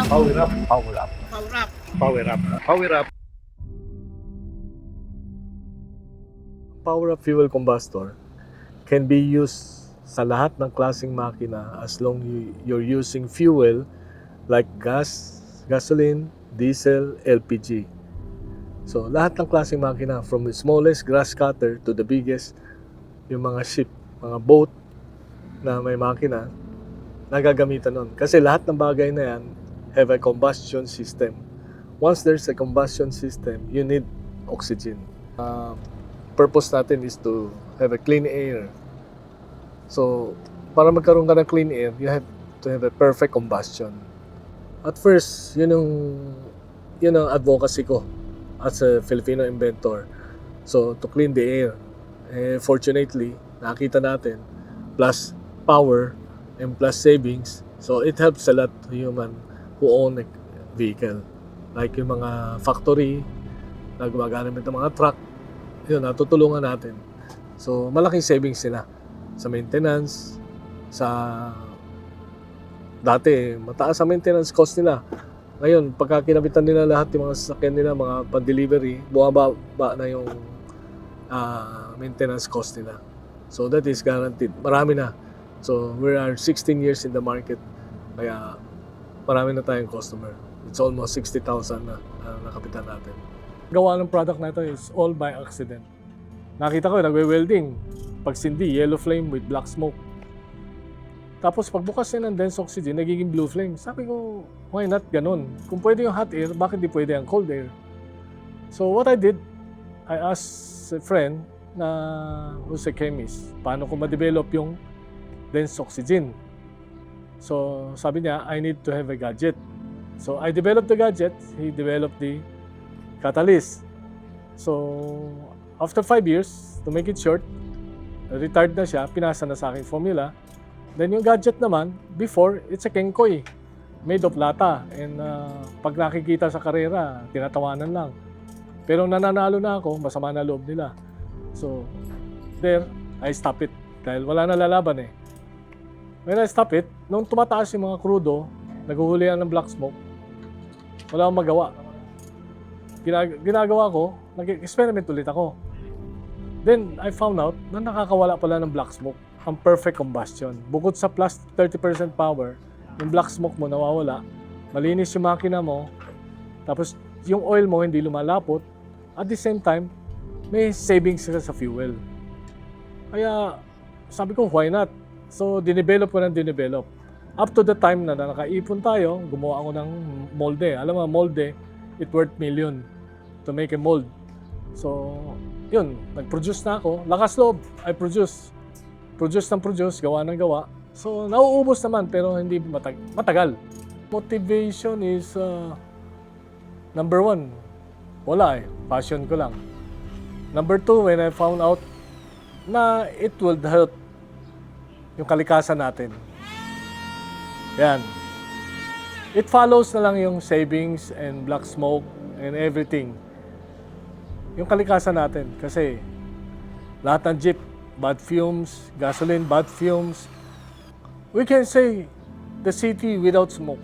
Power up, power up, Power up. power up, power up. Power up fuel combustor can be used sa lahat ng klaseng makina as long you're using fuel like gas, gasoline, diesel, LPG. So lahat ng klaseng makina from the smallest grass cutter to the biggest, yung mga ship, mga boat na may makina, nagagamitan nun. Kasi lahat ng bagay na yan have a combustion system. Once there's a combustion system, you need oxygen. Purpose natin is to have a clean air. So, para magkaroon ka ng clean air, you have to have a perfect combustion. At first, yun ang advocacy ko as a Filipino inventor. So, to clean the air. Fortunately, nakita natin, plus power and plus savings. So, it helps a lot to human who own a vehicle. Like yung mga factory, na gumagamit ng mga truck, yun, natutulungan natin. So, malaking savings sila sa maintenance, dati, mataas ang maintenance cost nila. Ngayon, pagka kinabitan nila lahat yung mga sasakyan nila, mga pan-delivery, bumababa na yung maintenance cost nila. So, that is guaranteed. Marami na. So, we are 16 years in the market. Kaya, marami na tayong customer. It's almost 60,000 na nakapitan natin. Gawa ng product na ito is all by accident. Nakita ko, nagwe-welding. Pagsindi, yellow flame with black smoke. Tapos pagbukas niya ng dense oxygen, nagiging blue flame. Sabi ko, why not ganun? Kung pwede yung hot air, bakit di pwede ang cold air? So what I did, I asked a friend na who's a chemist, paano ko ma-develop yung dense oxygen. So sabi niya, I need to have a gadget. So I developed the gadget, he developed the catalyst. So, after 5 years, to make it short, retired na siya, pinasa na sa aking formula. Then yung gadget naman, before, it's a Kenkoy, made of lata. And pag nakikita sa karera, tinatawanan lang. Pero nananalo na ako, masama na loob nila. So, there, I stop it. Dahil wala na lalaban eh. When I stop it, nung tumataas yung mga krudo, naghuhulihan ng black smoke, wala akong magawa. Ginagawa ko, nag-experiment ulit ako. Then, I found out na nakakawala pala ng black smoke ang perfect combustion. Bukod sa plus 30% power, yung black smoke mo nawawala, malinis yung makina mo, tapos yung oil mo hindi lumalapot, at the same time, may savings ka sa fuel. Kaya, sabi ko, why not? So, dinevelop ko ng dinevelop. Up to the time na nakaipon tayo, gumawa ako ng molde. Alam mo, molde, it worth million to make a mold. So, yun, nag-produce na ako. Lakas loob, I produce. Produce ng produce, gawa ng gawa. So, nauubos naman, pero hindi matagal. Motivation is, number 1, wala eh. Passion ko lang. Number 2, when I found out na it will help yung kalikasan natin. Yan. It follows na lang yung savings and black smoke and everything. Yung kalikasan natin. Kasi lahat ng jeep, bad fumes, gasoline, bad fumes. We can say the city without smoke.